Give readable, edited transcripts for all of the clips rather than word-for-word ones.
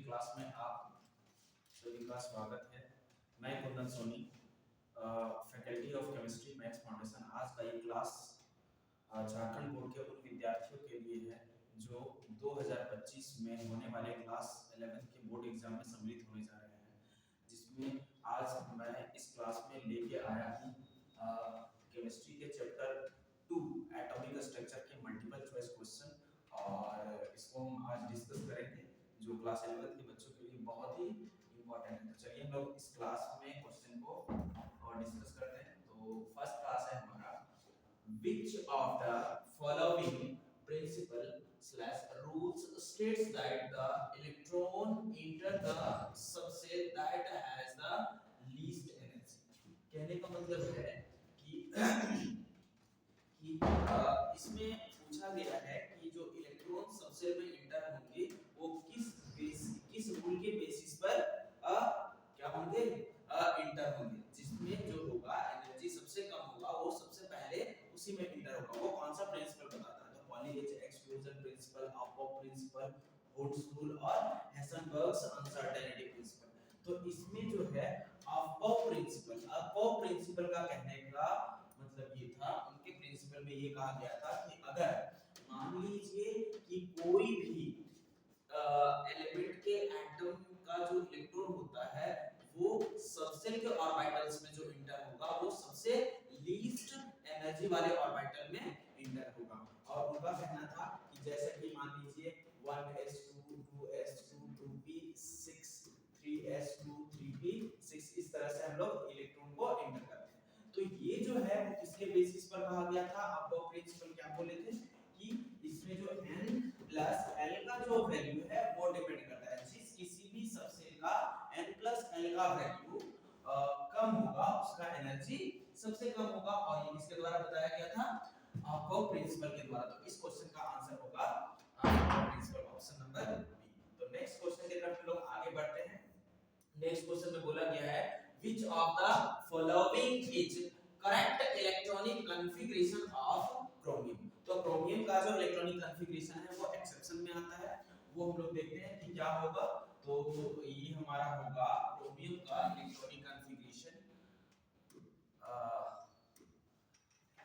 Class में आप सभी का स्वागत है। मैं Kundan Soni, faculty of chemistry maths foundation. आज का ये क्लास झारखंड बोर्ड के उन विद्यार्थियों के लिए है जो 2025 में होने वाले क्लास 11 के बोर्ड एग्जाम में सम्मिलित होने जा रहे हैं, जिसमें आज मैं इस क्लास में लेके आया हूँ केमिस्ट्री के चैप्टर 2 एटॉमिक स्ट्रक्चर के मल्टीपल चॉइस क्वेश्चन, और इसको हम आज डिस्कस करेंगे जो क्लास 11 के बच्चों के लिए बहुत ही इम्पोर्टेंट है। तो चलिए हम लोग इस क्लास में क्वेश्चन को डिस्कस करते हैं। तो फर्स्ट क्लास है हमारा, which of the following principle slash rules states that the electron enter the subshell that has the least energy। कहने का मतलब है कि इसमें पूछा गया है कि जो इलेक्ट्रॉन सबसेल में इंटर होंगे वो किस रूल के बेसिस पर क्या होंगे, इंटर होंगे, जिसमें जो होगा एनर्जी सबसे कम होगा वो सबसे पहले उसी में इंटर होगा। वो कौन सा प्रिंसिपल बताता है? तो Pauli exclusion principle, aufbau principle, Hund's rule और हेसनबर्ग्स अनसर्टेनिटी प्रिंसिपल। तो इसमें जो है अपॉप प्रिंसिपल का कहने का मतलब ये था, उनके प्रिंसिपल में ये कहा गया था कि अगर मान लीजिए कि कोई भी एलिमेंट के एटम का जो इलेक्ट्रॉन होता है वो सबसेल के ऑर्बिटल्स में जो इंटर होगा वो सबसे लीस्ट एनर्जी वाले ऑर्बिटल में इंटर होगा। और उनका कहना था कि जैसे कि मान लीजिए 1s2 2s2 2p 6 3s2 3p 6, इस तरह से हम लोग इलेक्ट्रॉन को इंटर करते हैं। तो ये जो है वो किसके बेसिस पर कहा गया था? अपॉप प्रिंसिपल क्या बोले थे कि इसमें जो n प्लस l का जो वैल्यू है वो डिपेंड करता है। जिस किसी भी सबसेल का n प्लस l का वैल्यू कम होगा उसका एनर्जी सबसे कम होगा, और ये किसके द्वारा बताया गया था? अपॉप प्रिंसिपल के द्वारा। तो इस क्वेश्चन का आंसर होगा अपॉप प्रिंसिपल, ऑप्शन नंबर बी। तो नेक्स्ट क्वेश्चन की तरफ हम लोग आगे बढ़ते हैं। नेक्स्ट क्वेश्चन में बोला गया है which of the following is correct electronic configuration of chromium। तो क्रोमियम का जो इलेक्ट्रॉनिक कॉन्फ़िगरेशन है वो एक्सेप्शन में आता है, वो हम लोग देखते हैं कि क्या होगा। तो ये हमारा होगा क्रोमियम का इलेक्ट्रॉनिक कॉन्फ़िगरेशन।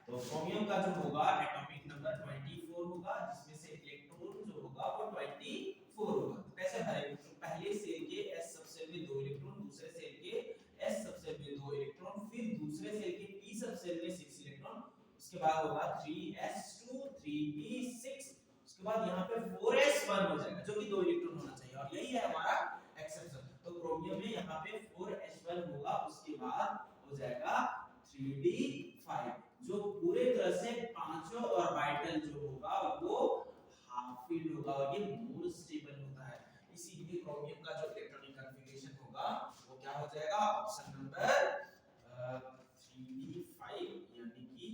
तो क्रोमियम का जो होगा एटॉमिक नंबर 24 होगा, जिसमें से इलेक्ट्रॉन जो होगा वो 24 होगा। तो कैसे भरेंगे? तो पहले सेल के s सबसेल में 2 इलेक्ट्रॉन, दूसरे सेल के s सबसेल में 2 इलेक्ट्रॉन, फिर दूसरे सेल के p सबसेल में 6 इलेक्ट्रॉन, उसके बाद होगा 3s2 3p6, उसके बाद यहाँ पे 4s1 हो जाएगा जो कि 2 इलेक्ट्रॉन होना चाहिए, और यही है हमारा एक्सेप्शन। तो क्रोमियम में यहाँ पे 4s1 होगा, उसके बाद हो जाएगा 3d5, जो पूरे तरह से पांचों ऑर्बिटल जो होगा वो हाफ फील्ड होगा और ये मोर स्टेबल होता है। इसीलिए क्रोमियम का जो इलेक्ट्रॉनिक कॉन्फ़िगरेशन होगा वो क्या हो जाएगा? ऑप्शन नंबर 3d5, यानी कि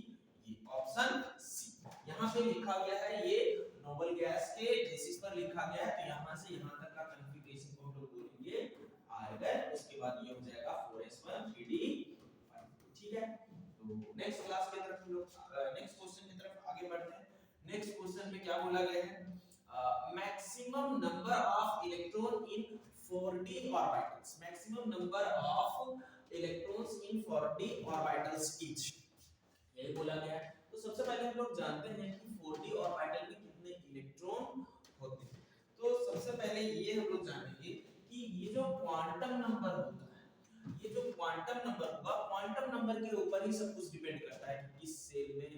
ये ऑप्शन सी। यहाँ पे लिखा गया है, ये नोबल गैस के बेसिस पर लिखा गया है, तो यहाँ से यहाँ तक का कॉन्फ़िगरेशन को हम लोग बोलेंगे आर्गन, उसके बाद ये हो जाएगा 4s1 3d5। ठीक है, तो नेक्स्ट क्लास की तरफ हम लोग नेक्स्ट क्वेश्चन की तरफ आगे बढ़ते हैं। नेक्स्ट क्वेश्चन में क्या बोला गया है? Maximum number of electron in 4d orbitals, maximum number of electrons in 4d orbitals each, ये बोला गया है। तो सबसे पहले हम लोग जानते हैं कि 4d ऑर्बिटल में कितने इलेक्ट्रॉन होते हैं। तो सबसे पहले ये हम लोग जानेंगे कि ये जो क्वांटम नंबर होता है, ये जो क्वांटम नंबर होगा, क्वांटम नंबर के ऊपर ही सब कुछ डिपेंड करता है कि किस सेल में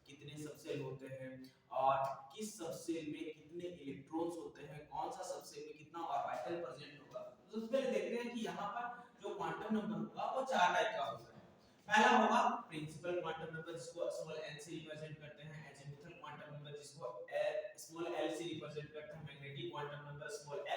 कितने सबसेल होते हैं और किस सबसेल में कितने इलेक्ट्रॉन्स होते हैं, कौन सा सबसेल में कितना ऑर्बिटल प्रेजेंट होगा। तो सबसे पहले देखते हैं कि यहाँ पर जो क्वांटम नंबर होगा वो 4 टाइप का होता है। पहला होगा प्रिंसिपल क्वांटम नंबर, जिसको स्मॉल n से रिप्रेजेंट करते हैं, एजीमुथल क्वांटम नंबर जिसको स्मॉल l से रिप्रेजेंट करते हैं, magnetic quantum number small m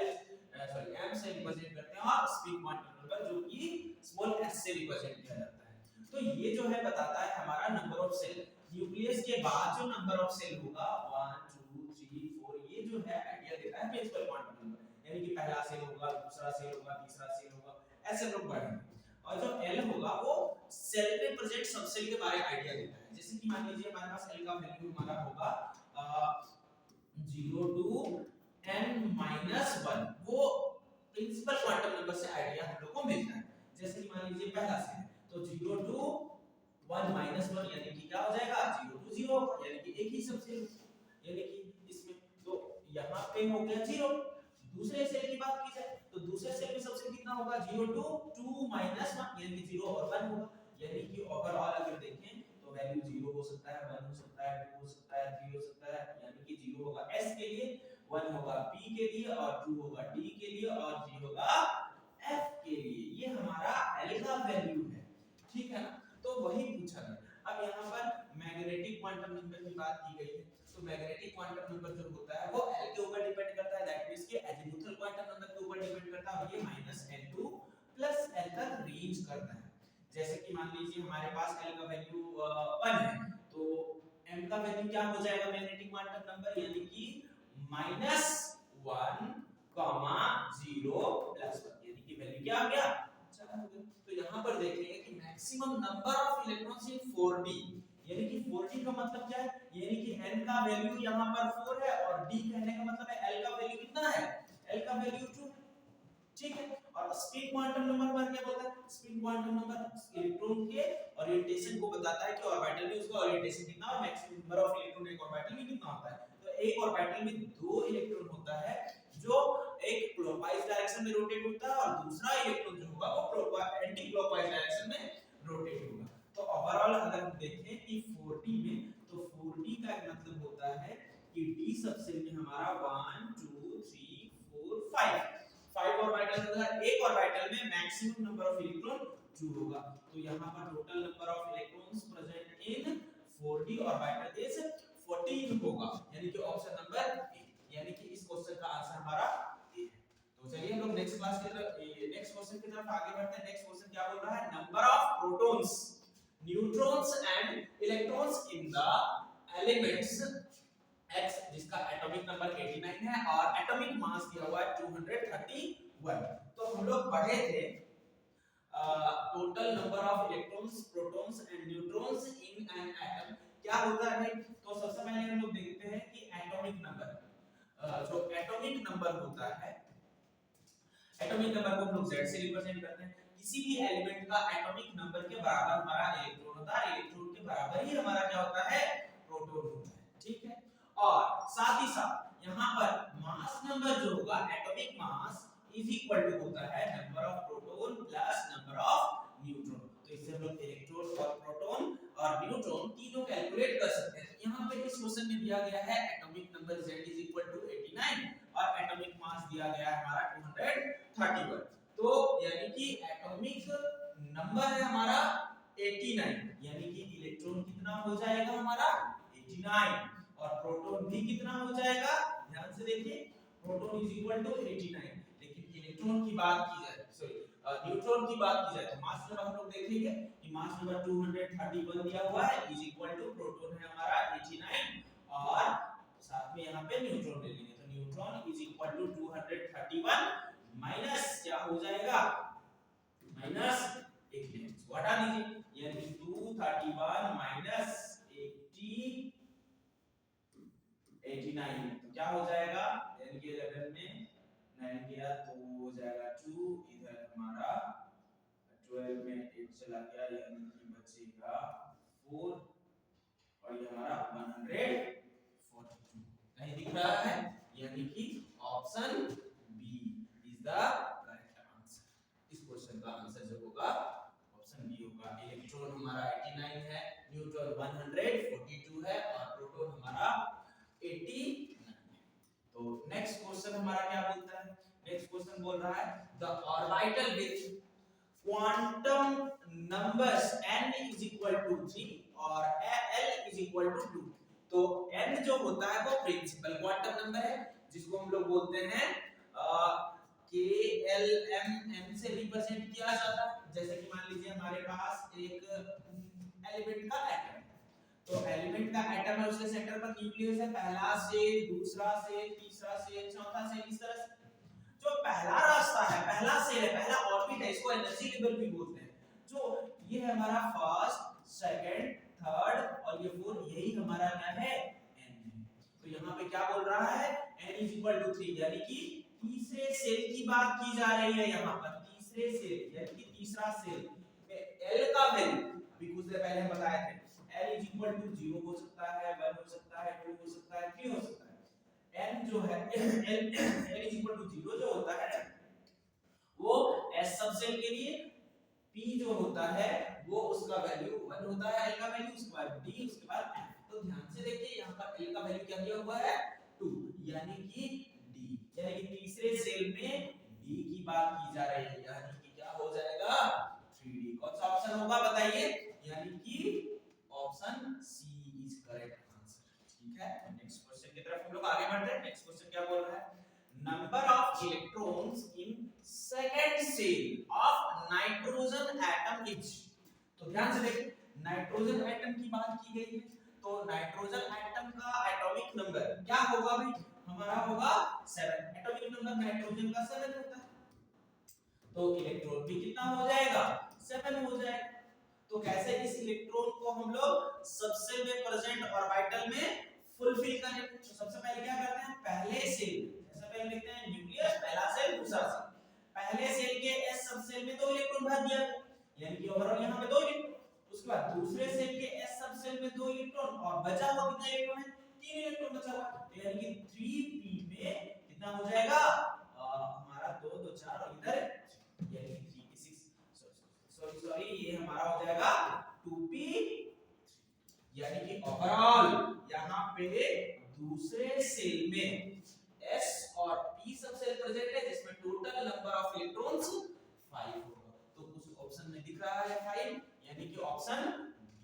से रिप्रेजेंट करते हैं, और स्पिन क्वांटम नंबर जो कि स्मॉल s से रिप्रेजेंट किया जाता है। तो ये जो है बताता है हमारा नंबर ऑफ सेल, न्यूक्लियस के बाद जो नंबर ऑफ सेल होगा 1 2 3 4, ये जो है आइडिया देता है प्रिंसिपल क्वांटम नंबर, यानी कि पहला सेल होगा, दूसरा सेल होगा, तीसरा सेल होगा, ऐसे लोग बढ़ेंगे। और जो l होगा वो सेल में प्रेजेंट सबसेल के बारे में आइडिया देता है। जैसे कि मान लीजिए हमारे पास l का वैल्यू हमारा होगा 0 to n - 1, वो प्रिंसिपल क्वांटम नंबर से आइडिया हम लोग को मिलता है। जैसे कि मान लीजिए पहला से तो 0 टू 1 माइनस 1 यानी कि क्या हो जाएगा 0 टू 0 यानी कि एक ही सबसे यानी कि इसमें तो यहाँ पे हो गया 0। दूसरे सेल की बात की जाए तो दूसरे सेल में सबसे कितना होगा 0 टू 2 माइनस 1 यानी कि 0 और 1 होगा। यानी कि ओवरऑल अगर देखें तो वैल्यू 0 हो सकता है 1 हो सकता है 2 हो सकता है 3 हो सकता है यानी कि 0 होगा s के लिए 1 होगा p के लिए और 2 होगा d के लिए और 3 होगा f के लिए। ये हमारा l का वैल्यू है ठीक है ना। तो वही पूछा गया। अब यहाँ पर मैग्नेटिक क्वांटम नंबर की बात की गई है तो मैग्नेटिक क्वांटम नंबर जो होता है वो l के ऊपर डिपेंड करता है दैट मींस कि एजीमुथल क्वांटम नंबर के ऊपर डिपेंड करता है और ये -n2 प्लस l तक रेंज करता है। जैसे कि मान लीजिए हमारे पास l का वैल्यू 1 है तो m का वैल्यू क्या हो जाएगा मैग्नेटिक क्वांटम नंबर यानी कि -1, 0 प्लस 1 यानी कि वैल्यू क्या आ गया 4 हो गया। तो यहाँ पर देखेंगे कि maximum number of electrons in 4d यानी कि 4d का मतलब क्या है यानी कि n का वैल्यू यहाँ पर 4 है और d कहने का मतलब है l का वैल्यू कितना है l का वैल्यू 2 ठीक है। और स्पिन क्वांटम नंबर पर क्या बोलता है स्पिन क्वांटम नंबर इलेक्ट्रॉन के ओरिएंटेशन को बताता है कि ऑर्बिटल में उसका ओरिएंटेशन कितना और मैक्सिमम नंबर ऑफ इलेक्ट्रॉन एक ऑर्बिटल में कितना होता है। तो एक ऑर्बिटल में दो इलेक्ट्रॉन होता है जो एक क्लॉकवाइज डायरेक्शन में रोटेट होता है और दूसरा इलेक्ट्रॉन जो होगा वो एंटी क्लॉकवाइज डायरेक्शन में रोटेट होगा। तो ओवरऑल अगर हम देखें कि 4d में तो 4d का मतलब होता है कि d सबसेल में हमारा 1 2 3 4 5 ऑर्बिटल होगा। एक ऑर्बिटल में मैक्सिमम नंबर ऑफ इलेक्ट्रॉन 2 होगा। तो यहाँ पर total number of electrons present in 4d orbital is 14 होगा यानी कि ऑप्शन नंबर ए यानी कि इस क्वेश्चन का आंसर हमारा ए है। तो चलिए हम लोग नेक्स्ट क्लास की तरफ नेक्स्ट क्वेश्चन की तरफ आगे बढ़ते हैं। नेक्स्ट क्वेश्चन क्या बोल रहा है number of protons neutrons and electrons in the elements x जिसका एटॉमिक नंबर 89 है और एटॉमिक मास दिया हुआ है 231। तो हम लोग पढ़े थे total number of electrons protons and neutrons in an atom क्या होता है। तो सबसे पहले हम लोग देखते हैं कि एटॉमिक नंबर जो एटॉमिक नंबर होता है एटॉमिक नंबर को हम लोग z से रिप्रेजेंट करते हैं। किसी भी एलिमेंट का एटॉमिक नंबर के बराबर हमारा इलेक्ट्रॉन होता है इलेक्ट्रॉन के बराबर ही हमारा क्या होता है प्रोटॉन होता है ठीक है। और साथ ही साथ यहाँ पर मास नंबर जो होगा atomic mass is equal to होता है number of proton plus number of neutron. तो इससे हम लोग इलेक्ट्रॉन और प्रोटॉन और न्यूट्रॉन तीनों कैलकुलेट कर सकते हैं। यहाँ पे इस क्वेश्चन में दिया गया है atomic number z is equal to 89 और एटॉमिक मास दिया गया है हमारा 231। तो यानी कि एटॉमिक नंबर है हमारा 89 यानी कि इलेक्ट्रॉन कितना हो जाएगा हमारा 89 और प्रोटॉन भी कितना हो जाएगा ध्यान से देखिए प्रोटॉन इज इक्वल टू 89। लेकिन इलेक्ट्रॉन की बात की जाए सॉरी न्यूट्रॉन की बात की जाए तो मास नंबर हम लोग देखेंगे कि मास नंबर 231 दिया हुआ है इज इक्वल टू प्रोटॉन है हमारा 89 और साथ में यहाँ पे न्यूट्रॉन ले लेंगे तो neutron is equal to 231 minus क्या हो जाएगा माइनस 89 हटा दीजिए यानी 231 माइनस 89 तो क्या हो जाएगा यानी कि 11 में 9 गया तो हो जाएगा 2 इधर हमारा 12 में 8 चला गया यानी कि बचेगा 4 और ये हमारा 142 कहीं दिख रहा है यानी कि option B is the correct answer. इस क्वेश्चन का आंसर जो होगा ऑप्शन बी होगा। इलेक्ट्रॉन हमारा 89 है न्यूट्रॉन 142 है और प्रोटॉन हमारा 89 है। तो नेक्स्ट क्वेश्चन हमारा क्या बोलता है नेक्स्ट क्वेश्चन बोल रहा है the orbital with quantum numbers n is equal to 3 और l is equal to 2। तो n जो होता है वो प्रिंसिपल क्वांटम नंबर है जिसको हम लोग बोलते हैं KLMN से रिप्रेजेंट किया जाता है। जैसे कि मान लीजिए हमारे पास एक एलिमेंट का एटम है तो एलिमेंट का एटम है उसके सेंटर पर न्यूक्लियस है पहला सेल दूसरा सेल तीसरा सेल चौथा सेल इस तरह से जो पहला रास्ता है पहला सेल है पहला ऑर्बिट है इसको एनर्जी लेवल भी बोलते हैं। जो ये है हमारा फर्स्ट सेकंड थर्ड और ये फोर्थ यही हमारा क्या है n है। तो यहाँ पे क्या बोल रहा है n इज इक्वल टू 3 यानी कि तीसरे तीसरे सेल की बात की जा रही है यहाँ पर, तीसरे सेल यानी कि तीसरा सेल में L का वैल्यू अभी कुछ देर पहले हम बताए थे L इज इक्वल टू 0 हो सकता है, 1 हो सकता है, 2 हो सकता है, 3 हो सकता है। N जो है L इज इक्वल टू 0 जो होता है वो S सब सेल के लिए, P जो होता है वो उसका वैल्यू 1 होता है, L का वैल्यू, उसके बाद D, उसके बाद F। तो ध्यान से देखिए यहाँ पर L का वैल्यू क्या दिया हुआ है 2 यानी कि D, यानी कि तीसरे सेल में D की बात की जा रही है, यानी कि क्या हो जाएगा 3D। कौन सा ऑप्शन होगा बताइए, यानी कि option C is correct answer. ठीक है, नेक्स्ट क्वेश्चन की तरफ हम लोग आगे बढ़ते हैं। नेक्स्ट क्वेश्चन क्या बोल रहा है, number of electrons in second shell of nitrogen atom is. तो ध्यान से देखिए नाइट्रोजन एटम की बात की गई है, तो नाइट्रोजन एटम का एटॉमिक नंबर क्या होगा भाई, हमारा होगा 7। एटॉमिक नंबर नाइट्रोजन का 7 होता है, तो इलेक्ट्रॉन भी कितना हो जाएगा 7 हो जाएगा। तो कैसे इस इलेक्ट्रॉन को हम लोग सबसे में प्रेजेंट ऑर्बिटल में फुलफिल करेंगे। तो सबसे पहले क्या करते हैं, पहले सेल, जैसे पहले लिखते हैं न्यूक्लियस, पहला सेल, दूसरा सेल। पहले सेल के s सब सेल में 2 इलेक्ट्रॉन भर दिया, यानी कि ओवरऑल यहां पे 2 इलेक्ट्रॉन। उसके बाद दूसरे सेल के s सब सेल में 2 इलेक्ट्रॉन और बचा हुआ कितना इलेक्ट्रॉन है, 3 इलेक्ट्रॉन बचा हुआ, यानी कि 3p में कितना हो जाएगा हमारा 2 2 4 और इधर यानी कि 3 6 सॉरी ये हमारा हो जाएगा 2p, यानी कि ओवरऑल यहाँ पे दूसरे सेल में s और p सब सेल प्रेजेंट है जिसमें टोटल नंबर ऑफ इलेक्ट्रॉन्स 5 होगा। तो उस ऑप्शन में दिख रहा है 5, यानी कि option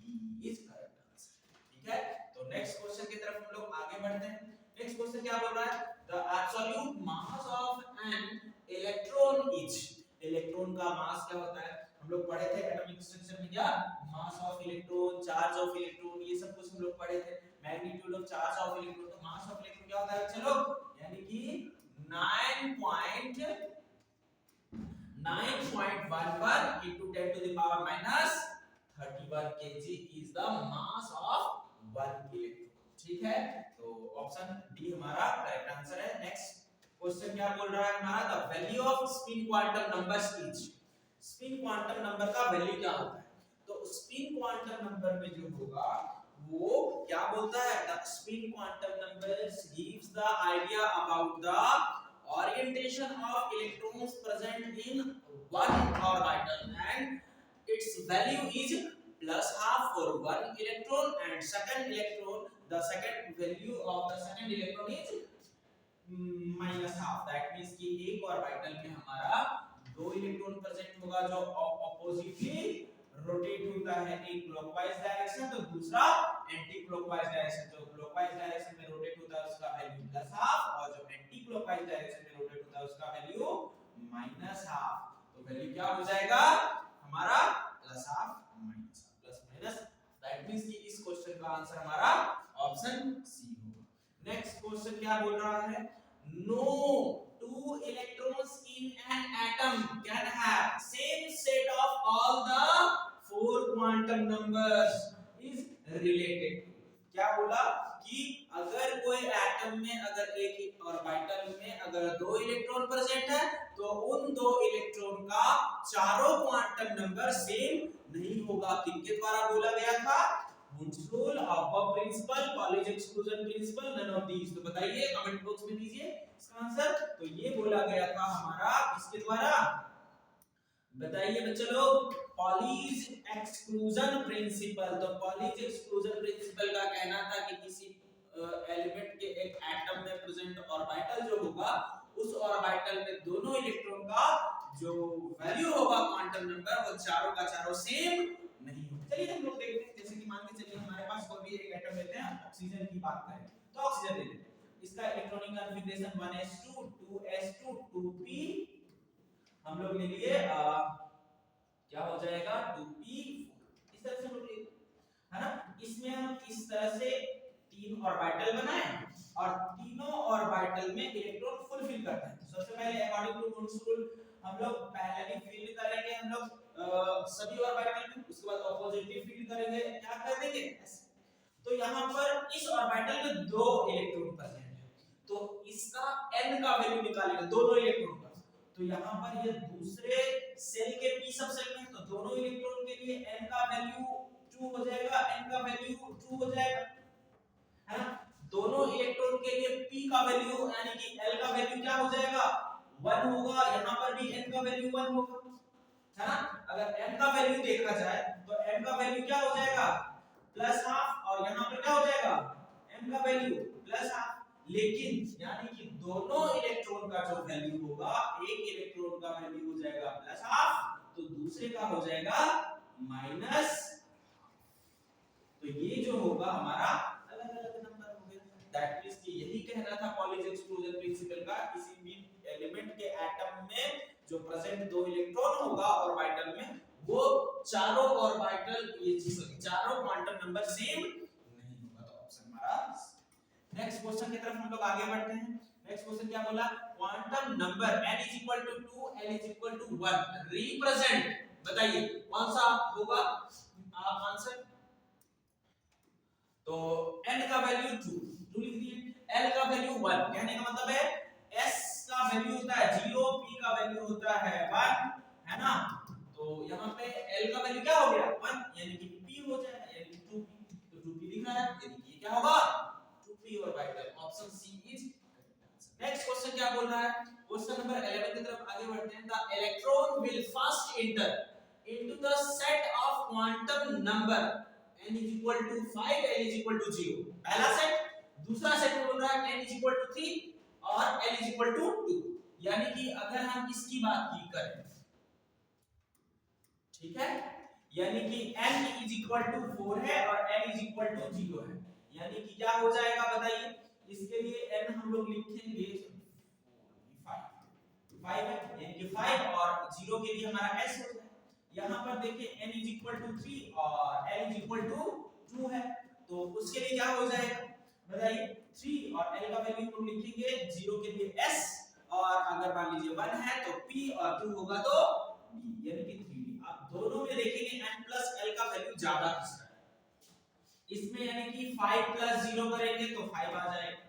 B is correct answer. ठीक है, तो नेक्स्ट क्वेश्चन की तरफ हम लोग आगे बढ़ते हैं। नेक्स्ट क्वेश्चन क्या बोल रहा है, the absolute mass of an electron is. Electron का मास क्या होता है, हम लोग पढ़े थे एटॉमिक स्ट्रक्चर में, क्या mass of electron, charge of electron, ये सब कुछ हम लोग पढ़े थे, magnitude of charge of electron. तो मास ऑफ इलेक्ट्रॉन क्या होता है चलो, यानी कि 9.11 into 10 to the power minus 31 kg is the mass of 1 electron। ठीक है, तो ऑप्शन डी हमारा करेक्ट आंसर है। नेक्स्ट क्वेश्चन क्या बोल रहा है हमारा, the value off spin quantum numbers is. Spin quantum number का वैल्यू क्या होता है, तो स्पिन क्वांटम नंबर में जो होगा वो क्या बोलता है, the spin quantum numbers gives the idea about the orientation of electrons present in one orbital and its value is plus half for one electron and second electron, the second value of the second electron is minus half। that means कि एक orbital में हमारा 2 electron present होगा जो oppositely rotate होता है, एक clockwise direction तो दूसरा एंटी क्लॉकवाइज डायरेक्शन। जो क्लॉकवाइज डायरेक्शन में रोटेट होता है उसका वैल्यू प्लस हाफ और जो एंटी क्लॉकवाइज डायरेक्शन में रोटेट होता है उसका वैल्यू माइनस हाफ। तो वैल्यू क्या हो जाएगा हमारा plus half minus half, plus minus. That means कि इस क्वेश्चन का आंसर हमारा ऑप्शन सी होगा। नेक्स्ट क्वेश्चन क्या बोल रहा है, no 2 electrons in an atom can have same set of all the 4 quantum numbers is related। क्या बोला कि अगर कोई एटम में अगर एक ही ऑर्बिटल में अगर 2 इलेक्ट्रॉन प्रेजेंट है तो उन 2 इलेक्ट्रॉन का चारों क्वांटम नंबर सेम नहीं होगा। किसके द्वारा बोला गया था, वुड्स रूल, ऑफ प्रिंसिपल, कॉलेज exclusion principle, none of these. तो बताइए कमेंट बॉक्स में दीजिए इसका आंसर। तो ये बोला गया था हमारा किसके द्वारा, बताइए बच्चों लोग, पॉलीज एक्सक्लूजन प्रिंसिपल। तो पॉलीज एक्सक्लूजन प्रिंसिपल का कहना था कि किसी एलिमेंट के एक एटम में प्रेजेंट ऑर्बिटल जो होगा उस ऑर्बिटल में दोनों इलेक्ट्रॉन का जो वैल्यू होगा क्वांटम नंबर वो चारों का चारों सेम नहीं होगा। चलिए हम लोग देखते हैं, जैसे कि मान के चलिए हमारे पास कोई भी एक एटम लेते हैं, ऑक्सीजन की बात करें तो ऑक्सीजन ले लेते हैं, इसका electronic configuration 1s2 2s2 2p हम लोग ले लिए क्या हो जाएगा 2p4। इस तरह से हम लोग ले, है ना। इसमें हम इस तरह से 3 ऑर्बिटल बनाए और तीनों ऑर्बिटल में इलेक्ट्रॉन फुलफिल करते हैं। सबसे पहले अकॉर्डिंग टू वुड्स रूल हम लोग पहले फिल करेंगे हम लोग सभी ऑर्बिटल में, उसके बाद ऑपोजिटली फिल करेंगे, क्या कर देंगे ऐसे। तो यहाँ पर इस ऑर्बिटल में 2 इलेक्ट्रॉन प्रेजेंट है तो इसका n का वैल्यू निकालेंगे दोनों इलेक्ट्रॉन का। तो यहाँ पर ये दूसरे सेल के p सब सेल में, तो दोनों इलेक्ट्रॉन के लिए n का वैल्यू 2 हो जाएगा, n का वैल्यू 2 हो जाएगा, है ना। दोनों इलेक्ट्रॉन के लिए p का वैल्यू यानी कि l का वैल्यू क्या हो जाएगा 1 होगा, यहाँ पर भी n का वैल्यू 1 होगा, है ना। अगर n का वैल्यू देखा जाए तो n का वैल्यू क्या हो जाएगा प्लस हाफ, और यहाँ पर क्या हो जाएगा m का वैल्यू प्लस हाफ। लेकिन यानी कि दोनों इलेक्ट्रॉन का जो वैल्यू होगा, एक इलेक्ट्रॉन का वैल्यू हो जाएगा प्लस हाफ, तो दूसरे का हो जाएगा माइनस। तो ये जो होगा हमारा अलग अलग नंबर हो गया। दैट मींस कि यही कहना था पॉलीज एक्सक्लूजन प्रिंसिपल का, किसी भी एलिमेंट के एटम में जो प्रेजेंट दो इलेक्ट्रॉन होगा ऑर्बिटल में, वो चारों ऑर्बिटल चारों क्वांटम नंबर सेम नहीं होगा। तो ऑप्शन हमारा। नेक्स्ट क्वेश्चन की तरफ हम लोग आगे बढ़ते हैं। नेक्स्ट क्वेश्चन क्या बोला, quantum number n = 2 l = 1 represent, बताइए कौन सा होगा आंसर। तो n का वैल्यू 2 लिख दिए, l का वैल्यू 1, कहने का मतलब है s का वैल्यू होता है 0, p का वैल्यू होता है 1, है ना। तो यहाँ पे l का वैल्यू क्या हो गया 1, यानी कि p हो जाएगा, यानी कि 2p, तो 2p लिख रहा है, यानी कि क्या होगा 2p orbital. Option C is correct. Next question क्या बोल रहा है, क्वेश्चन नंबर 11 की तरफ आगे बढ़ते हैं। The electron will first enter into the set of quantum number n = 5 l = 0, पहला सेट। दूसरा सेट में बोल रहा है n = 3 और l = 2, यानी कि अगर हम इसकी बात की करें, ठीक है, यानी कि n = 4 है और l = 0 है, यानी कि क्या हो जाएगा बताइए। इसके लिए n हम लोग लिखेंगे 5 है, यानी कि 5 और 0 के लिए हमारा s हो जाएगा। यहाँ पर देखिए n = 3 और l = 2 है, तो उसके लिए क्या हो जाएगा बताइए। 3 और l का वैल्यू हम लिखेंगे 0 के लिए s, और अगर मान लीजिए 1 है तो p और 2 होगा तो b, यानी कि 3d। आप दोनों में देखेंगे n प्लस l का वैल्यू ज्यादा किसका है, इसमें यानी कि 5 प्लस 0 करेंगे तो 5 आ जाएगा,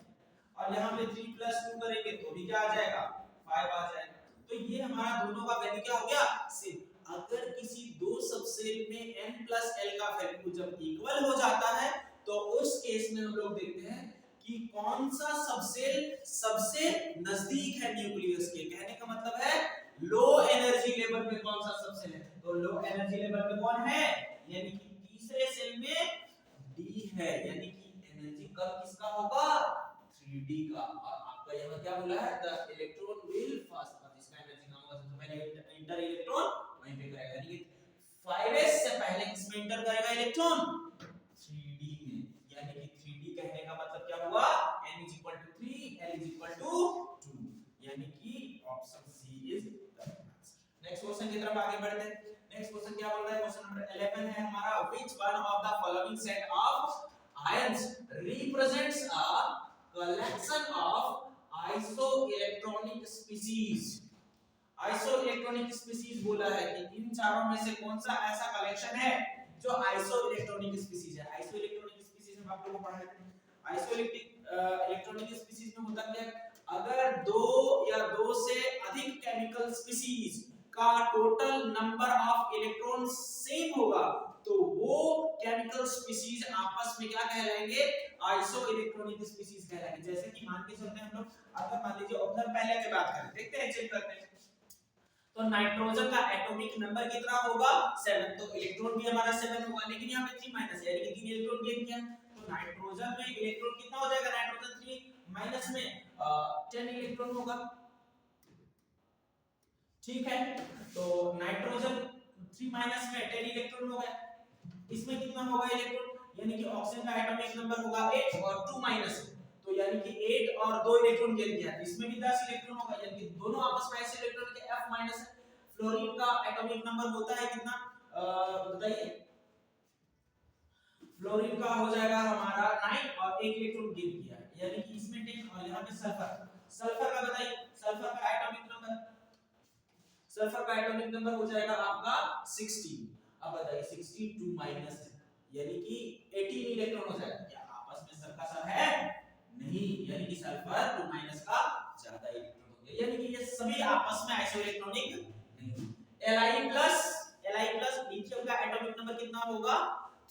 और यहाँ पे 3 प्लस 2 करेंगे तो भी क्या आ जाएगा 5 आ जाएगा। तो ये हमारा दोनों का वैल्यू क्या हो गया सेम। अगर किसी दो सबसेल में n प्लस l का वैल्यू जब इक्वल हो जाता है, तो उस केस में हम लोग देखते हैं कि कौन सा सबसेल सबसे नजदीक है न्यूक्लियस के। कहने का मतलब है लो एनर्जी लेवल पे कौन सा सबसेल है, तो लो एनर्जी लेवल पे कौन है, यानी कि तीसरे सेल में d है, यानी कि एनर्जी कब किसका होगा 3d का। और आपका यहाँ क्या बोला है द इलेक्ट्रॉन विल फर्स्ट, इसका एनर्जी कम होगा, सबसे पहले इंटर इलेक्ट्रॉन वहीं पे करेगा, यानी कि 5s से पहले किसमें इंटर करेगा इलेक्ट्रॉन 3d में, यानी कि 3d कहने का मतलब क्या हुआ n = 3 l = 2, यानी कि option C is correct answer. Next question की तरफ आगे बढ़ते हैं। नेक्स्ट क्वेश्चन क्या बोल रहा है, क्वेश्चन नंबर 11 है हमारा, which one of the following set of ions represents a collection of isoelectronic species. Isoelectronic species बोला है कि इन चारों में से कौन सा ऐसा कलेक्शन है जो आइसोइलेक्ट्रॉनिक स्पीशीज है। आइसोइलेक्ट्रॉनिक स्पीशीज में आप लोगों को पढ़ा है, इलेक्ट्रॉनिक स्पीशीज में होता क्या है, अगर दो या दो से अधिक केमिकल स्पीशीज का total number of electron same होगा, तो वो केमिकल स्पीशीज आपस में क्या कहलाएंगे आइसोइलेक्ट्रॉनिक स्पीशीज कहलाएंगे। जैसे कि मान के चलते हैं हम लोग, अगर मान लीजिए ऑब्जर्व पहले की बात करें, देखते हैं चेक करते हैं, तो नाइट्रोजन का एटॉमिक नंबर कितना होगा 7, तो इलेक्ट्रॉन भी हमारा 7 होगा, लेकिन यहाँ पे 3 माइनस है, यानी कि 3 इलेक्ट्रॉन गेन किया, तो नाइट्रोजन में इलेक्ट्रॉन कितना हो जाएगा, नाइट्रोजन 3 माइनस में 10 इलेक्ट्रॉन होगा, ठीक है। तो नाइट्रोजन 3 माइनस में 10 इलेक्ट्रॉन हो गया, इसमें कितना होगा इलेक्ट्रॉन, यानी कि ऑक्सीजन का एटॉमिक नंबर होगा 8 और 2 माइनस, तो यानी कि 8 और 2 इलेक्ट्रॉन गेन किया, इसमें भी 10 इलेक्ट्रॉन होगा, यानी कि दोनों आपस में ऐसे इलेक्ट्रॉन के F माइनस है। फ्लोरीन का एटॉमिक नंबर होता है कितना बताइए, फ्लोरीन का हो जाएगा हमारा 9 और 1 इलेक्ट्रॉन गेन किया है, यानी कि इसमें 10, और यहां पे सल्फर, सल्फर का बताइए, सल्फर का एटॉमिक नंबर, सल्फर का एटॉमिक नंबर हो जाएगा आपका 16। अब बताइए 62 माइनस है, यानी कि 18 इलेक्ट्रॉन हो जाएगा, क्या आपस में सर का सर है नहीं, यानी कि सल्फर 2 माइनस का ज्यादा इलेक्ट्रॉन हो गया, यानी कि ये सभी आपस में आइसोइलेक्ट्रॉनिक नहीं होंगे। Li प्लस लिथियम का एटॉमिक नंबर कितना होगा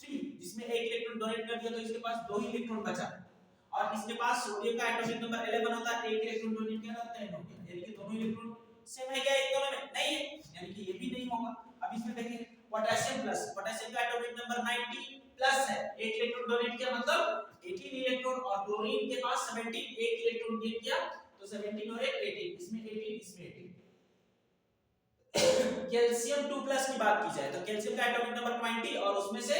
3, जिसमें एक इलेक्ट्रॉन डोनेट कर दिया तो इसके पास 2 ही इलेक्ट्रॉन बचा, और इसके पास सोडियम का एटॉमिक नंबर 11 होता है, एक इलेक्ट्रॉन डोनेट किया तो 10 हो गया, यानी कि दोनों इलेक्ट्रॉन सेम है क्या एक दोनों में? नहीं है, यानी कि ये भी नहीं होगा। अब इसमें देखिए पोटेशियम प्लस, पोटेशियम का एटॉमिक नंबर 90 प्लस है, एक इलेक्ट्रॉन डोनेट किया मतलब 18 इलेक्ट्रॉन, और क्लोरीन के पास 17, एक इलेक्ट्रॉन गेन किया तो 17 और 18, इसमें 18 इसमें 18। कैल्शियम 2 प्लस की बात की जाए तो कैल्शियम का एटॉमिक नंबर 20 और उसमें से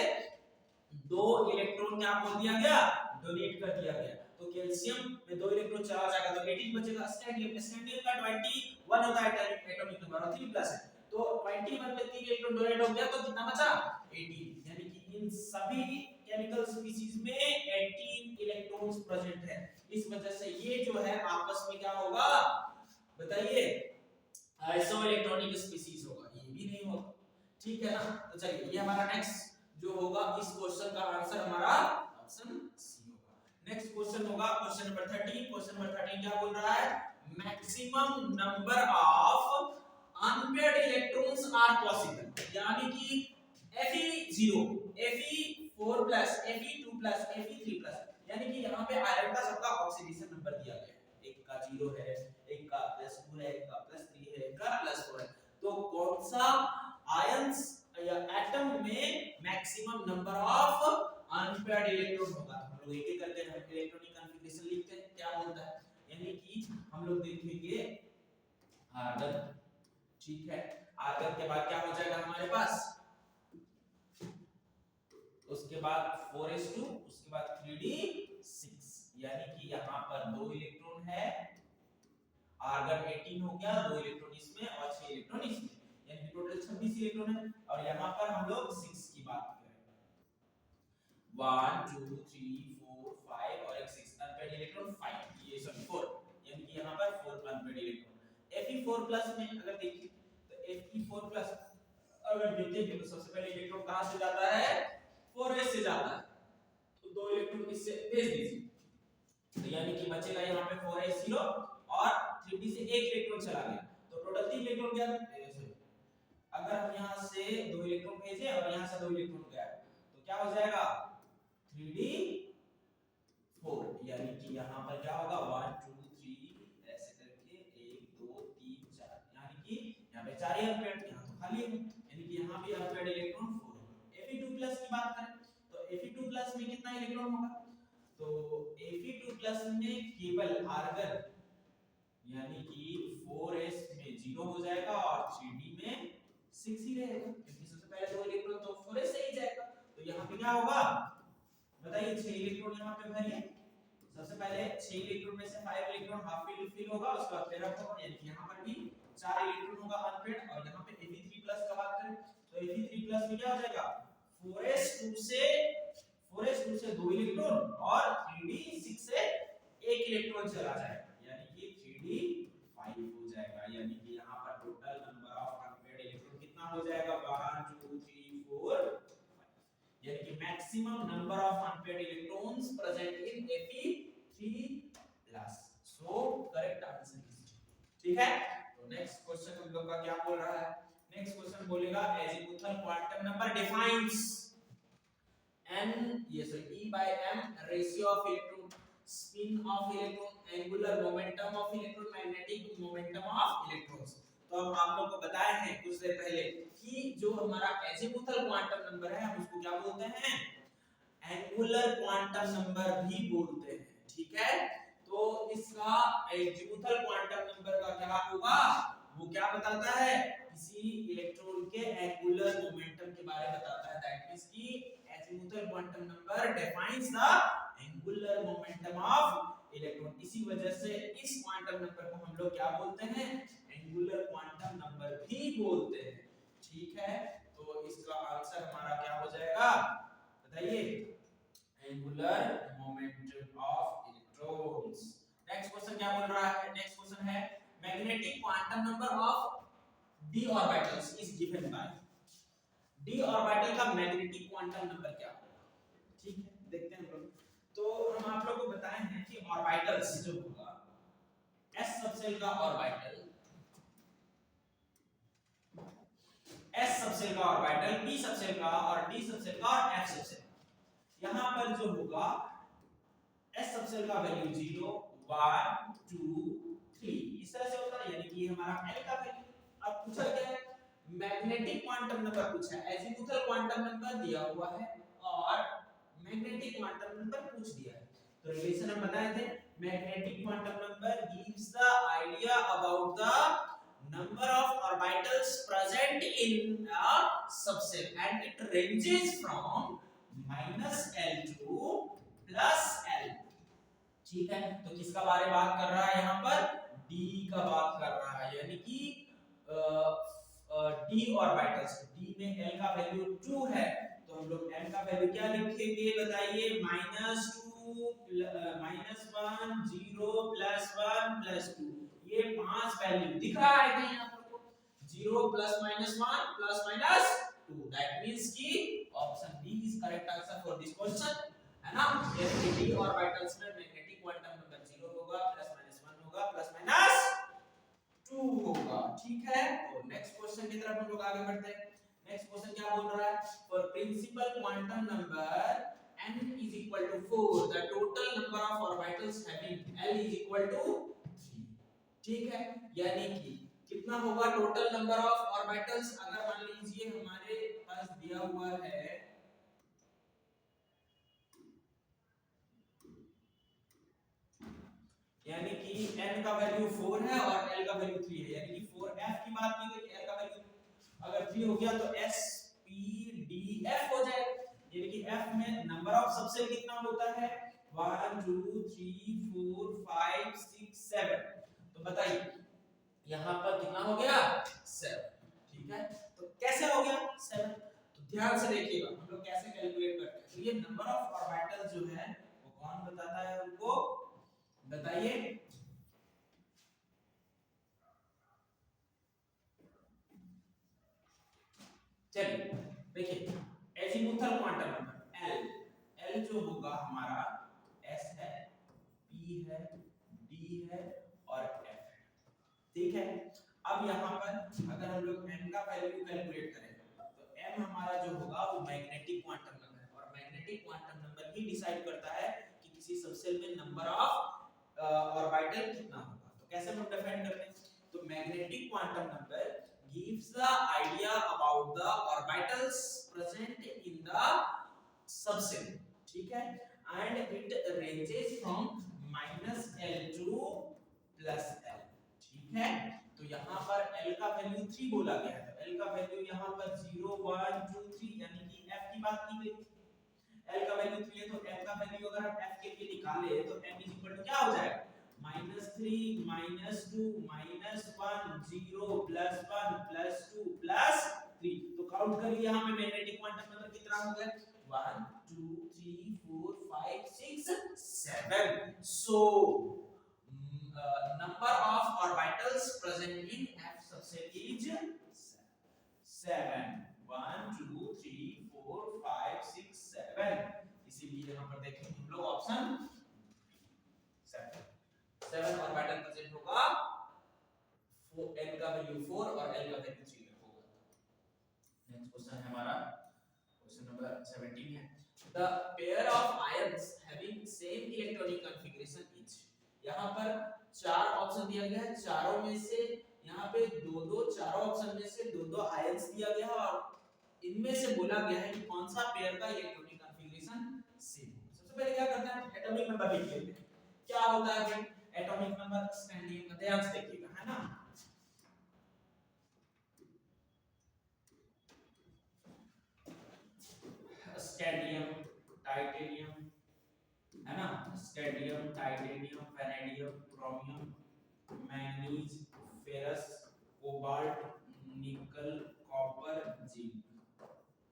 2 इलेक्ट्रॉन क्या बोल दिया गया डोनेट कर दिया गया, तो कैल्शियम में 2 इलेक्ट्रॉन चला जाएगा तो 18 बचेगा। स्टैंडियम का 21 होता है एटॉमिक नंबर और 3 प्लस है, तो 21 में 3 इलेक्ट्रॉन डोनेट हो गया तो कितना बचा 18, यानी कि इन सभी केमिकल स्पीशीज में 18 इलेक्ट्रॉन्स प्रेजेंट है। इस वजह से ये जो है आपस में क्या होगा बताइए आइसोइलेक्ट्रॉनिक स्पीशीज होगा, ये भी नहीं होगा, ठीक है ना। तो चलिए ये हमारा नेक्स्ट जो होगा इस क्वेश्चन का आंसर हमारा ऑप्शन सी होगा। नेक्स्ट क्वेश्चन होगा क्वेश्चन नंबर 13। क्वेश्चन नंबर 13 क्या बोल रहा है, maximum number of unpaired electrons are possible, यानी कि Fe0 Fe4 plus Fe2 plus Fe3 plus, यानी कि यहाँ पे आयरन का सबका ऑक्सीडेशन नंबर दिया गया है, एक का 0 है, एक का +2 है, एक का +3 है, एक का +4 है, तो कौन सा आयंस या एटम में maximum number of unpaired electron होगा। हम लोग एक एक करके इलेक्ट्रॉनिक कॉन्फ़िगरेशन लिखते हैं, क्या बोलता है, यानी कि हम लोग देखेंगे आर्गन, ठीक है, आर्गन के बाद क्या हो जाएगा हमारे पास, उसके बाद 4s2, उसके बाद 3d6, यानी कि यहाँ पर 2 इलेक्ट्रॉन है, आर्गन 18 हो गया, 2 इलेक्ट्रॉन इसमें और 6 इलेक्ट्रॉन इसमें, यानी कि टोटल 26 इलेक्ट्रॉन है, और यहाँ पर हम लोग 6 की बात करें, 1 2 3 4 5 और एक 6 अनपेयर्ड इलेक्ट्रॉन 5, ये सॉरी 4, यानी कि यहाँ पर 4 अनपेयर्ड इलेक्ट्रॉन। Fe4 प्लस में अगर देखिए तो Fe4 प्लस अगर देखेंगे तो सबसे पहले इलेक्ट्रॉन कहां से जाता है 4s से जाता है, तो 2 इलेक्ट्रॉन इससे भेज दीजिए, तो यानी कि बचेगा यहाँ पे 4s0 और 3d से एक इलेक्ट्रॉन चला गया, तो टोटल 3 इलेक्ट्रॉन क्या है। अगर हम यहाँ से 2 इलेक्ट्रॉन भेजे और यहाँ से 2 इलेक्ट्रॉन गया तो क्या हो जाएगा 3d4, यानी कि यहाँ पर क्या होगा 1 2 3 ऐसे करके 1 2 3 4, यानी कि यहाँ पे 4 ही अनपेयर्ड, यहाँ तो खाली है, यानी कि यहाँ भी अनपेयर्ड इलेक्ट्रॉन 4 होगा। Fe2 प्लस की बात करें तो Fe2 प्लस में कितना इलेक्ट्रॉन होगा, तो Fe2 प्लस में केवल आर्गन यानी कि 4s में 0 हो जाएगा और 3d में 6 ही रहेगा, क्योंकि सबसे पहले 2 इलेक्ट्रॉन तो 4s से ही जाएगा, तो यहाँ पे क्या होगा बताइए 6 इलेक्ट्रॉन यहाँ पे भरिए, सबसे पहले 6 इलेक्ट्रॉन में से 5 इलेक्ट्रॉन हाफ फिल होगा, उसके बाद फिर होगा, यानी कि यहाँ पर भी 4 इलेक्ट्रॉन होगा अनपेयर्ड, और यहाँ पे Fe3 प्लस का बात करें तो Fe3 प्लस में क्या हो जाएगा 4s2 से 2 इलेक्ट्रॉन और 3d6 से एक इलेक्ट्रॉन चला जाएगा, यानी कि 3d5 हो जाएगा, यानी कि यहाँ पर total number of unpaired electron कितना हो जाएगा 1 2 3 4 5, यानी कि maximum number of unpaired electrons present in Fe3+, so correct answer is, ठीक है। तो नेक्स्ट क्वेश्चन हम लोग का क्या बोल रहा है, नेक्स्ट क्वेश्चन बोलेगा azimuthal quantum number defines n E by m ratio of electron, spin of electron, angular momentum of electron, magnetic momentum of electrons। तो हम आप लोग को बताए हैं कुछ देर पहले कि जो हमारा एजीमुथल क्वांटम नंबर है हम उसको क्या बोलते हैं एंगुलर क्वांटम नंबर भी बोलते हैं, ठीक है। तो इसका एजीमुथल क्वांटम नंबर का क्या होगा वो क्या बताता है किसी इलेक्ट्रॉन के एंगुलर मोमेंटम के बारे में बताता है, दैट मींस कि azimuthal quantum number defines the angular momentum of electron, इसी वजह से इस क्वांटम नंबर को हम लोग क्या बोलते हैं एंगुलर क्वांटम नंबर भी बोलते हैं, ठीक है। तो इसका आंसर हमारा क्या हो जाएगा बताइए angular momentum of electrons. Next question क्या बोल रहा है, नेक्स्ट क्वेश्चन है magnetic quantum number of d orbitals is given by, d orbital का मैग्नेटिक क्वांटम नंबर क्या होगा, ठीक है देखते हैं हम लोग। तो हम आप लोगों को बताए हैं कि ऑर्बिटल्स जो होगा s सबसेल का ऑर्बिटल सबसेल का ऑर्बिटल, p सबसेल का और d सबसेल का और f सबसेल का। यहाँ पर जो होगा s सबसेल का वैल्यू 0 1 2 3 इस तरह से होता है, यानी कि ये हमारा l का वैल्यू। अब पूछा क्या है, मैग्नेटिक क्वांटम नंबर पूछा है, एजीमुथल क्वांटम नंबर दिया हुआ है और मैग्नेटिक क्वांटम नंबर पूछ दिया है। तो रिलेशन हम बताए थे, magnetic quantum number gives the idea about the number of orbitals present in a subcell and it ranges from -L to +L। ठीक है, तो किसका बारे में बात कर रहा है यहाँ पर, d का बात कर रहा है, यानी कि d ऑर्बिटल्स, d में l का वैल्यू 2 है, तो हम लोग l का वैल्यू क्या लिखेंगे बताइए, -2 -1 0 +1 +2। ये 5 वैल्यू दिख रहा है कहीं आपको, 0 +-1 +-2, दैट मींस कि option D is correct answer for this question, है ना। ये डी ऑर्बिटल्स में मैग्नेटिक क्वांटम नंबर 0 होगा, +-1 होगा, +-2 होगा। ठीक है, तो नेक्स्ट क्वेश्चन की तरफ हम लोग आगे बढ़ते हैं। नेक्स्ट क्वेश्चन क्या बोल रहा है, for principal quantum number n is equal to 4 the total number of orbitals having l is equal to 3। ठीक है, यानी कि कितना होगा टोटल नंबर ऑफ ऑर्बिटल्स, अगर मान लीजिए हमारे पास दिया हुआ है यानी कि n का वैल्यू 4 है और l का वैल्यू 3 है, यानी कि 4f की बात की गई, l का वैल्यू अगर 3 हो गया तो s p d f हो जाएगा, यानी कि f में नंबर ऑफ सबसेल कितना होता है 1 2 3 4 5 6 7। तो बताइए यहाँ पर कितना हो गया 7। ठीक है, तो कैसे हो गया 7, तो ध्यान से देखिएगा हम लोग कैसे कैलकुलेट करते हैं। तो ये नंबर ऑफ ऑर्बिटल्स जो है वो कौन बताता है उनको बताइए, चलिए देखिए एजीमुथल क्वांटम नंबर l जो होगा हमारा s है, p है, d है और f है। ठीक है, अब यहाँ पर अगर हम लोग m का वैल्यू कैलकुलेट करें तो m हमारा जो होगा वो मैग्नेटिक क्वांटम नंबर है और मैग्नेटिक क्वांटम नंबर ही डिसाइड करता है कि किसी सबसेल में नंबर ऑफ ऑर्बिटल कितना होगा। तो कैसे हम डिफाइन करते हैं, तो magnetic quantum number gives the idea about the orbitals present in the subcell। ठीक है, and it ranges from -L to +L। ठीक है, तो यहाँ पर L का वैल्यू 3 बोला गया है, तो L का वैल्यू यहाँ पर 0 1 2 3 यानी कि F की बात की गई, L का वैल्यू 3 है तो F का वैल्यू अगर हम F के लिए निकाले तो M क्या हो जाएगा -3 -2 -1 0 +1 +2 +3। तो काउंट करिए यहाँ पे मैग्नेटिक क्वांटम नंबर कितना हो गया 1 2 3 4 5 6 7। सो number of orbitals present in F subset is 7 1 2 3 4 5 6 7। इसीलिए यहाँ पर देखें हम लोग ऑप्शन 7 ऑर्बिटल प्रेजेंट होगा, n का वैल्यू 4 और l का वैल्यू 3 होगा। नेक्स्ट क्वेश्चन है हमारा क्वेश्चन नंबर 17 है, the pair of ions having same electronic configuration is. यहाँ पर चार ऑप्शन दिया गया है, चारों में से यहाँ पे दो चारों ऑप्शन में से दो आयंस दिया गया है और इनमें से बोला गया है कि कौन सा पेयर का इलेक्ट्रॉनिक कॉन्फ़िगरेशन सेम है। सबसे पहले क्या करते हैं एटॉमिक नंबर लिख लेते हैं, क्या होता है भाई एटॉमिक नंबर स्टैंडिंग का ध्यान से देखिएगा, है ना। स्कैंडियम टाइटेनियम, है ना, scandium titanium vanadium chromium manganese ferrous cobalt nickel copper zinc,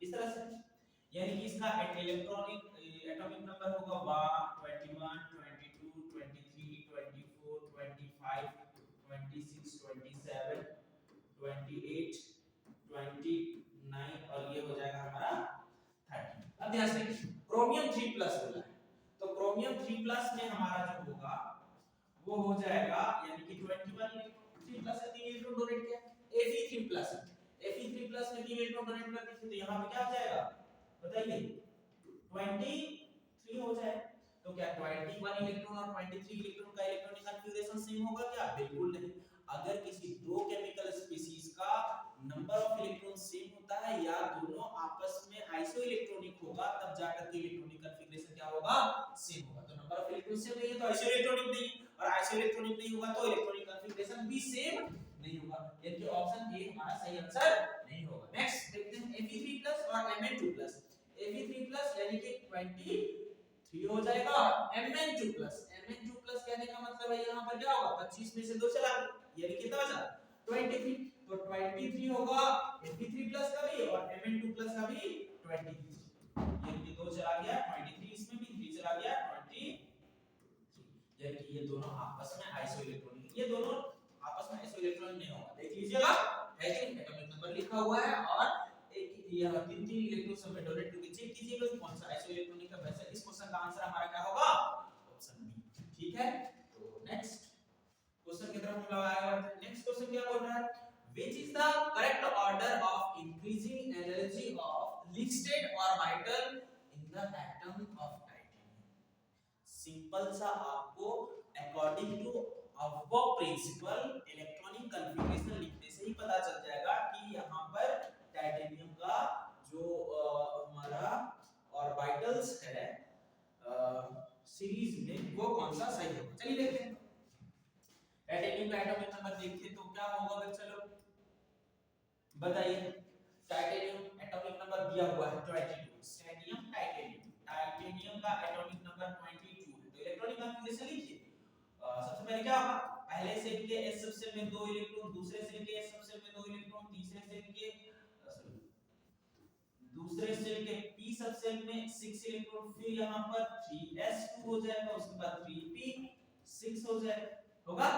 इस तरह से। यानी कि इसका इलेक्ट्रॉनिक एटॉमिक नंबर होगा 1 21 22 23 24 25 26 27 28 29 और ये हो जाएगा हमारा 30। अब ध्यान से देखिए क्रोमियम 3+ बोला है, तो क्रोमियम 3+ में हमारा जो होगा वो हो जाएगा यानी कि 21 3+ है 3 इलेक्ट्रॉन डोनेट किया, Fe3+ Fe3+ में 3 इलेक्ट्रॉन डोनेट करती है, तो यहाँ पे क्या हो जाएगा बताइए 23 हो जाए। तो क्या 21 इलेक्ट्रॉन और 23 इलेक्ट्रॉन का इलेक्ट्रॉनिक कॉन्फ़िगरेशन सेम होगा क्या? बिल्कुल नहीं। अगर किसी दो केमिकल स्पीशीज का नंबर ऑफ इलेक्ट्रॉन सेम होता है या दोनों आपस में आइसो इलेक्ट्रॉनिक होगा, तब जाकर के इलेक्ट्रॉनिक कॉन्फ़िगरेशन क्या होगा? सेम होगा। तो नंबर ऑफ इलेक्ट्रॉन सेम नहीं है तो आइसो इलेक्ट्रॉनिक नहीं, और आइसो इलेक्ट्रॉनिक नहीं होगा तो इलेक्ट्रॉनिक कॉन्फ़िगरेशन भी सेम नहीं होगा। यानी कि ऑप्शन ए हमारा सही आंसर नहीं होगा। नेक्स्ट देखते हैं Fe3+ और Mn2+। Fe3+ यानी कि 23 हो जाएगा, Mn2+ कहने का मतलब है यहाँ पर क्या होगा 25 में से 2 चला यानी कितना बचा 23। तो 23 होगा Fe3+ का भी और Mn2+ का भी 23, यानी कि 2 चला गया 23, इसमें भी 3 चला गया 23, यानी कि ये दोनों आपस में आइसो इलेक्ट्रॉनिक, ये दोनों आपस में आइसो इलेक्ट्रॉनिक नहीं होगा। देख लीजिएगा है कि एटॉमिक नंबर लिखा हुआ है और एक यह 3 इलेक्ट्रॉन सब में डोनेट करके चेक कीजिएगा कि कौन सा आइसो इलेक्ट्रॉनिक है। वैसे इस क्वेश्चन का आंसर हमारा क्या होगा? Option B. ठीक है, तो नेक्स्ट क्वेश्चन की तरफ हम लोग आगे बढ़ते हैं। नेक्स्ट क्वेश्चन क्या बोल रहा है? Which is the correct order of increasing energy of listed orbital in the atom of titanium? Simple सा आपको according to above principal electronic configuration लिखने से ही पता चल जाएगा कि यहाँ पर टाइटेनियम का जो हमारा ऑर्बिटल्स है सीरीज में वो कौन सा सही होगा। चलिए देखते हैं टाइटेनियम का एटॉमिक नंबर देखते हैं तो क्या होगा। अगर चलो बताइए, टाइटेनियम एटॉमिक नंबर दिया हुआ है 22, टाइटेनियम का एटॉमिक नंबर 22 है। तो इलेक्ट्रॉनिक कॉन्फ़िगरेशन लिखिए। सबसे पहले क्या होगा, पहले सेल के s सबसेल में 2 इलेक्ट्रॉन, दूसरे सेल के s सबसेल में 2 इलेक्ट्रॉन, तीसरे सेल के दूसरे सेल के p सबसेल में 6 इलेक्ट्रॉन, फिर यहां पर 3s2 हो जाएगा, उसके बाद 3p6 हो जाएगा होगा,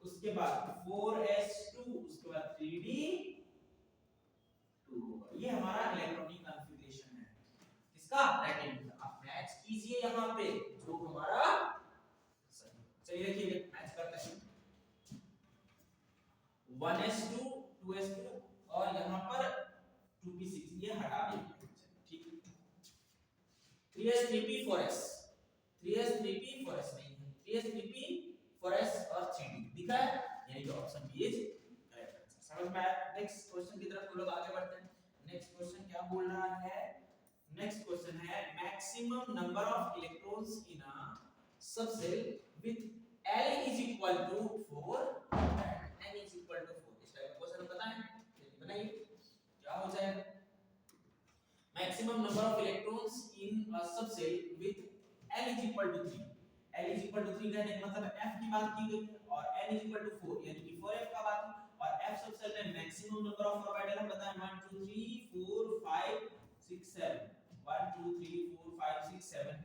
उसके बाद 4s2, उसके बाद 3d2 होगा। ये हमारा इलेक्ट्रॉनिक कॉन्फ़िगरेशन है किसका? टाइटेनियम का। आप मैच कीजिए यहां पे जो हमारा सही। चलिए देखिए मैच करते हैं 1s2 2s2 और यहां पर 2p6 ये हटा देंगे। ठीक है, 3s 3p 4s 3s 3p 4s नहीं है, 3s 3p 4s और 3d दिखा है, यानी कि option B is correct answer. समझ में आया? नेक्स्ट क्वेश्चन की तरफ हम लोग आगे बढ़ते हैं। नेक्स्ट क्वेश्चन क्या बोल रहा है? नेक्स्ट क्वेश्चन है maximum number of electrons in a subshell with L is equal to 4 and N is equal to 4। इस टाइप का क्वेश्चन पता है? चलिए बनाइए क्या हो जाएगा। Maximum number of electrons in a subshell with L is equal to 3। L is equal to 3 कहने का मतलब F की बात की गई है और N is equal to 4 यानी कि 4F का बात है, और F सबसेल में मैक्सिमम नंबर ऑफ ऑर्बिटल हम बताएं 1 2 3 4 5 6 7 1 2 3 4 5 6 7।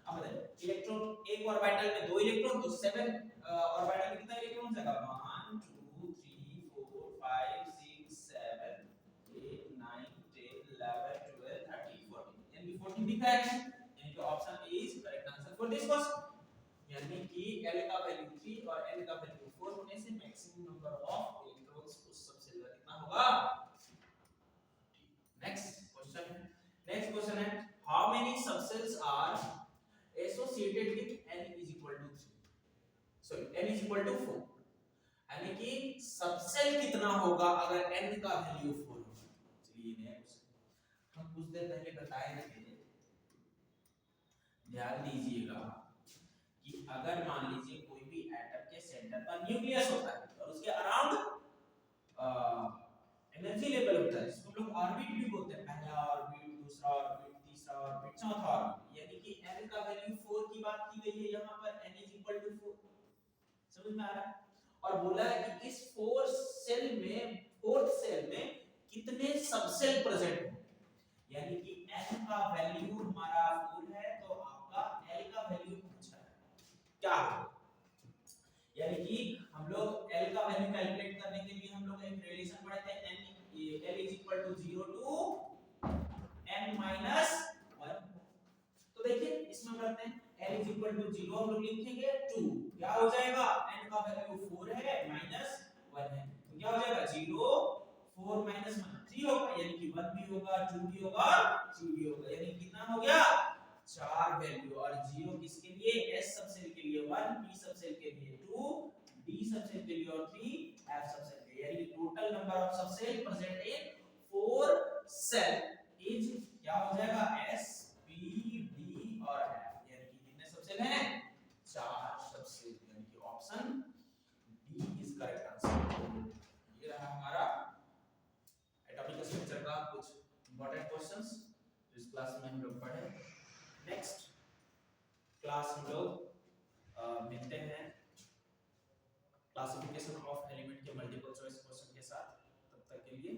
अब बताइए इलेक्ट्रॉन एक ऑर्बिटल में 2 इलेक्ट्रॉन तो 7 ऑर्बिटल में कितना इलेक्ट्रॉन जाएगा 1 2 3 4 5 6 7 8 9 10 11 12 13 14 यानी कि 14 दिख रहा है, यानी कि option A is correct answer for this question. यानी कि L का वैल्यू 3 और N का वैल्यू 4 होने से मैक्सिमम नंबर ऑफ इलेक्ट्रॉन्स उस सबसेल का कितना होगा। नेक्स्ट क्वेश्चन है how many subshells are associated with n is equal to 3 sorry n is equal to 4, यानी कि सबसेल कितना होगा अगर n का वैल्यू 4 होगा। चलिए नया क्वेश्चन हम कुछ देर पहले बताए थे, ध्यान दीजिएगा कि अगर मान लीजिए कोई भी एटम के सेंटर पर न्यूक्लियस होता है और उसके अराउंड एनर्जी लेवल होता है जिसको हम लोग ऑर्बिट भी बोलते हैं, पहला ऑर्बिट, दूसरा ऑर्बिट, तीसरा ऑर्बिट, चौथा ऑर्बिट, यानी कि n का वैल्यू 4 की बात की गई है यहां पर n is equal to 4। समझ में आ रहा है? और बोला है कि इस फोर्थ सेल में कितने सबसेल प्रेजेंट हैं, यानी कि n का वैल्यू हमारा 4 है तो आपका l का वैल्यू पूछा है क्या होगा। यानी कि हम लोग L का वैल्यू कैलकुलेट करने के लिए हम लोग एक रिलेशन पढ़े थे L is equal to 0 to n minus 1। तो देखिए इसमें करते हैं L is equal to 0 हम लोग लिखेंगे 2, क्या हो जाएगा n का वैल्यू 4 है माइनस 1 है तो क्या हो जाएगा 0 4 माइनस 1 3 होगा, यानी कि 1 भी होगा, 2 भी होगा, 3 भी होगा, यानी कितना हो गया 4 वैल्यू। और 0 किसके लिए, s सबसेल के लिए 1, p सबसेल के लिए 2, d सबसेल के लिए और 3, f सबसेल के लिए, यानी total number of subshell present in 4 shell is क्या हो जाएगा s p d और f, यानी कि कितने सबसेल हैं 4 सबसेल, यानी कि option D is correct answer. ये रहा हमारा एटॉमिक स्ट्रक्चर का कुछ इंपॉर्टेंट क्वेश्चंस जो इस क्लास में हम लोग पढ़े। नेक्स्ट क्लास हम लोग मिलते हैं क्लासिफिकेशन ऑफ एलिमेंट के मल्टीपल चॉइस क्वेश्चन के साथ। तब तक के लिए